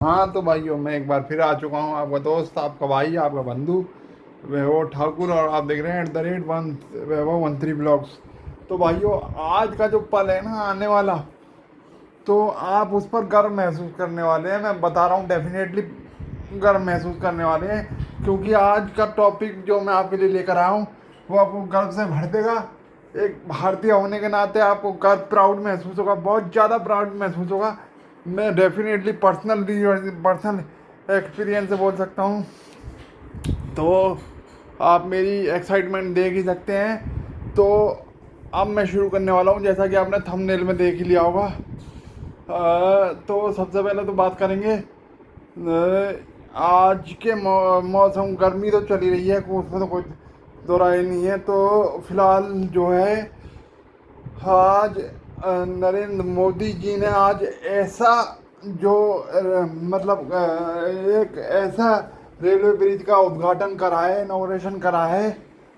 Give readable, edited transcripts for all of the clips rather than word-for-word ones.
हाँ तो भाइयों, मैं एक बार फिर आ चुका हूँ, आपका दोस्त, आपका भाई, आपका बंधु वैभव ठाकुर, और आप देख रहे हैं @1 वैभव 13 ब्लॉग्स। तो भाइयों, आज का जो पल है ना आने वाला, तो आप उस पर गर्व महसूस करने वाले हैं। मैं बता रहा हूँ, डेफिनेटली गर्व महसूस करने वाले हैं, क्योंकि आज का टॉपिक जो मैं आपके लिए लेकर आया हूँ वो आपको गर्व से भर देगा। एक भारतीय होने के नाते आपको गर्व, प्राउड महसूस होगा, बहुत ज़्यादा प्राउड महसूस होगा। मैं डेफिनेटली पर्सनल एक्सपीरियंस से बोल सकता हूँ। तो आप मेरी एक्साइटमेंट देख ही सकते हैं। तो अब मैं शुरू करने वाला हूँ, जैसा कि आपने थंबनेल में देख ही लिया होगा। तो सबसे पहले तो बात करेंगे, आज के मौसम, गर्मी तो चली रही है, उसमें तो कोई दो राय नहीं है। तो फिलहाल जो है, आज नरेंद्र मोदी जी ने आज ऐसा जो मतलब एक ऐसा रेलवे ब्रिज का उद्घाटन करा है, इनॉग्रेशन करा है,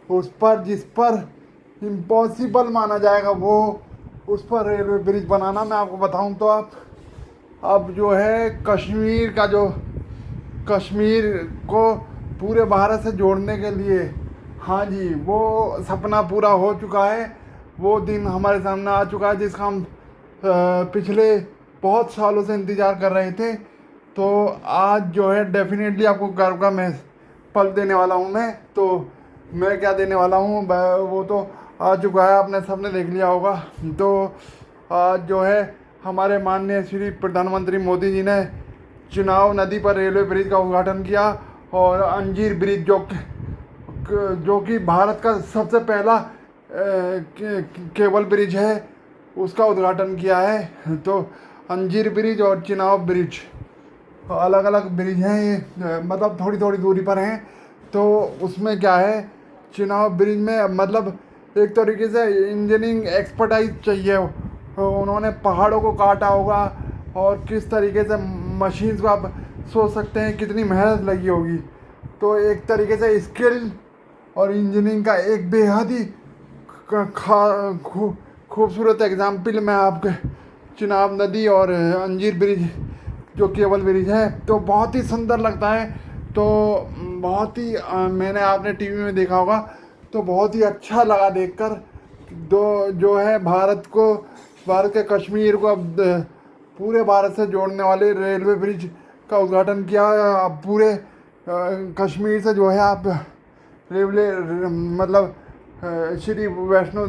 उस पर जिस पर इम्पॉसिबल माना जाएगा वो, उस पर रेलवे ब्रिज बनाना। मैं आपको बताऊं तो आप, अब जो है कश्मीर का जो, कश्मीर को पूरे भारत से जोड़ने के लिए, हाँ जी, वो सपना पूरा हो चुका है। वो दिन हमारे सामने आ चुका है जिसका हम पिछले बहुत सालों से इंतज़ार कर रहे थे। तो आज जो है डेफिनेटली आपको गर्व का मैं पल देने वाला हूँ। मैं तो मैं क्या देने वाला हूँ वो तो आ चुका है, आपने सबने देख लिया होगा। तो आज जो है हमारे माननीय श्री प्रधानमंत्री मोदी जी ने चुनाव नदी पर रेलवे ब्रिज का उद्घाटन किया, और अंजीर ब्रिज जो कि भारत का सबसे पहला केबल ब्रिज है, उसका उद्घाटन किया है। तो अंजीर ब्रिज और चिनाब ब्रिज अलग अलग ब्रिज हैं ये, मतलब थोड़ी थोड़ी दूरी पर हैं। तो उसमें क्या है, चिनाब ब्रिज में मतलब एक तरीके से इंजीनियरिंग एक्सपर्टाइज चाहिए। उन्होंने पहाड़ों को काटा होगा, और किस तरीके से मशीन्स को आप सोच सकते हैं कितनी मेहनत लगी होगी। तो एक तरीके से स्किल और इंजीनियरिंग का एक बेहद ही खूबसूरत एग्जाम्पल मैं आपके चिनाब नदी और अंजीर ब्रिज जो केबल ब्रिज है, तो बहुत ही सुंदर लगता है। तो बहुत ही मैंने, आपने टीवी में देखा होगा, तो बहुत ही अच्छा लगा देखकर। दो जो है भारत को, भारत के कश्मीर को अब पूरे भारत से जोड़ने वाले रेलवे ब्रिज का उद्घाटन किया। अब पूरे कश्मीर से जो है आप रेलवे मतलब श्री वैष्णो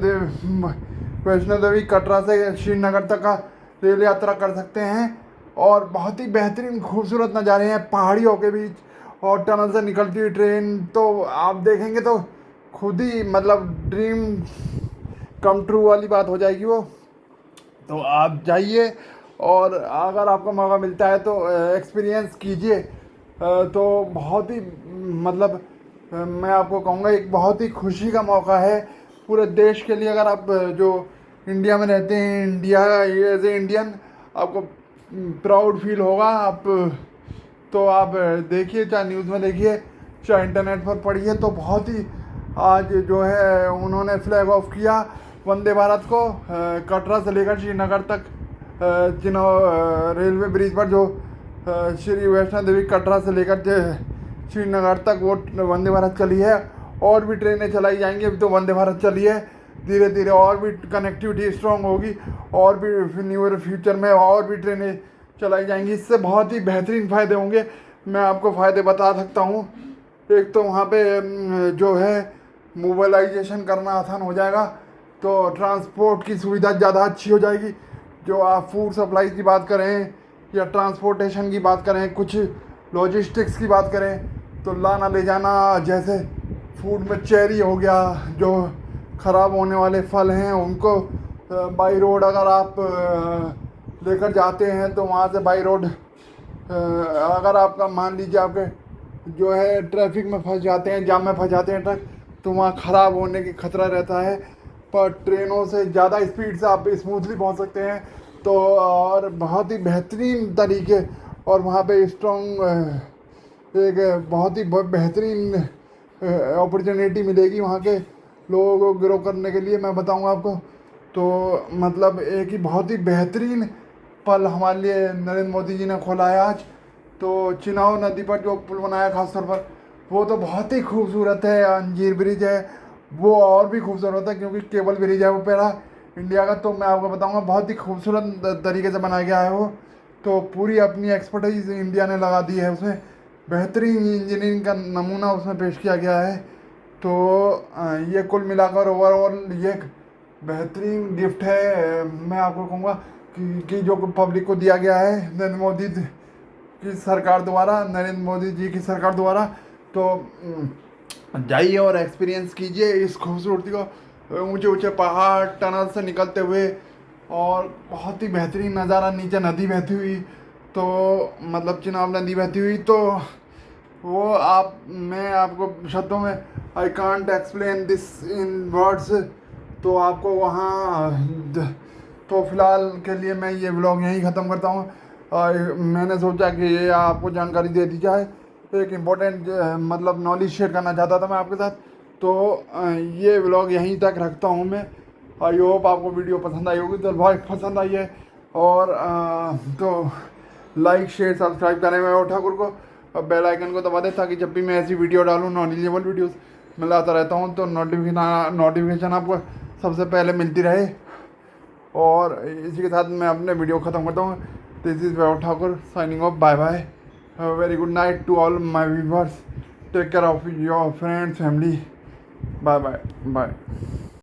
देवी कटरा से श्रीनगर तक का रेल यात्रा कर सकते हैं। और बहुत ही बेहतरीन खूबसूरत नज़ारे हैं पहाड़ियों के बीच, और टनल से निकलती हुई ट्रेन, तो आप देखेंगे तो खुद ही मतलब ड्रीम कम ट्रू वाली बात हो जाएगी वो। तो आप जाइए, और अगर आपको मौका मिलता है तो एक्सपीरियंस कीजिए। तो बहुत ही मतलब मैं आपको कहूँगा एक बहुत ही खुशी का मौका है पूरे देश के लिए। अगर आप जो इंडिया में रहते हैं, इंडिया एज ए इंडियन, आपको प्राउड फील होगा। आप तो आप देखिए, चाहे न्यूज़ में देखिए, चाहे इंटरनेट पर पढ़िए, तो बहुत ही आज जो है उन्होंने फ्लैग ऑफ किया वंदे भारत को, कटरा से लेकर श्रीनगर तक। रेलवे ब्रिज पर जो श्री वैष्णो देवी कटरा से लेकर श्रीनगर तक वो वंदे भारत चली है। और भी ट्रेनें चलाई जाएंगी, अभी तो वंदे भारत चली है, धीरे धीरे और भी कनेक्टिविटी स्ट्रॉन्ग होगी, और भी न्यूअर फ्यूचर में और भी ट्रेनें चलाई जाएंगी। इससे बहुत ही बेहतरीन फ़ायदे होंगे। मैं आपको फ़ायदे बता सकता हूँ। एक तो वहाँ पे जो है मोबाइलाइजेशन करना आसान हो जाएगा, तो ट्रांसपोर्ट की सुविधा ज़्यादा अच्छी हो जाएगी। जो आप फूड सप्लाई की बात करें, या ट्रांसपोर्टेशन की बात करें, कुछ लॉजिस्टिक्स की बात करें, तो लाना ले जाना, जैसे फूड में चेरी हो गया, जो ख़राब होने वाले फल हैं उनको बाई रोड अगर आप लेकर जाते हैं, तो वहाँ से बाई रोड अगर आपका मान लीजिए आपके जो है ट्रैफिक में फंस जाते हैं, जाम में फंस जाते हैं ट्रक, तो वहाँ ख़राब होने की खतरा रहता है। पर ट्रेनों से ज़्यादा स्पीड से आप स्मूथली पहुँच सकते हैं। तो और बहुत ही बेहतरीन तरीके, और वहाँ पे स्ट्रॉन्ग एक बहुत ही बेहतरीन अपॉर्चुनिटी मिलेगी वहाँ के लोगों को ग्रो करने के लिए, मैं बताऊँगा आपको। तो मतलब एक ही बहुत ही बेहतरीन पल हमारे लिए नरेंद्र मोदी जी ने खोला है आज। तो चिनाव नदी पर जो पुल बनाया खासतौर पर, वो तो बहुत ही खूबसूरत है। अंजीर ब्रिज है, वो और भी खूबसूरत है क्योंकि केबल ब्रिज है वो पहला इंडिया का। तो मैं आपको बताऊंगा बहुत ही खूबसूरत तरीके से बनाया गया है वो। तो पूरी अपनी एक्सपर्टाइज इंडिया ने लगा दी है उसमें, बेहतरीन इंजीनियरिंग का नमूना उसमें पेश किया गया है। तो ये कुल मिलाकर ओवरऑल ये एक बेहतरीन गिफ्ट है, मैं आपको कहूँगा कि जो पब्लिक को दिया गया है नरेंद्र मोदी जी की सरकार द्वारा। तो जाइए और एक्सपीरियंस कीजिए इस खूबसूरती को, ऊंचे ऊंचे पहाड़ टनल से निकलते हुए, और बहुत ही बेहतरीन नज़ारा, नीचे नदी बहती हुई। तो मतलब चिनाब नदी बहती हुई, तो वो आप मैं आपको शब्दों में I can't explain this in words. तो आपको वहाँ तो फिलहाल के लिए मैं ये व्लॉग यहीं ख़त्म करता हूँ। मैंने सोचा कि ये आपको जानकारी दे दी जाए, एक इम्पोर्टेंट मतलब नॉलेज शेयर करना चाहता था मैं आपके साथ। तो ये व्लॉग यहीं तक रखता हूँ मैं। आई होप आपको वीडियो पसंद आई होगी, तो बहुत पसंद आई है। और तो लाइक शेयर सब्सक्राइब करें मैं ठाकुर को, और बेल आइकन को दबा दें ताकि जब भी मैं ऐसी वीडियो डालूँ, नॉलेजेबल वीडियोस मैं लाता रहता हूँ, तो नोटिफिकेशन आपको सबसे पहले मिलती रहे। और इसी के साथ मैं अपने वीडियो ख़त्म करता हूँ। This is Vaibhav Thakur signing off, bye bye, have a very good night to all my viewers, take care of your friends family, bye bye bye.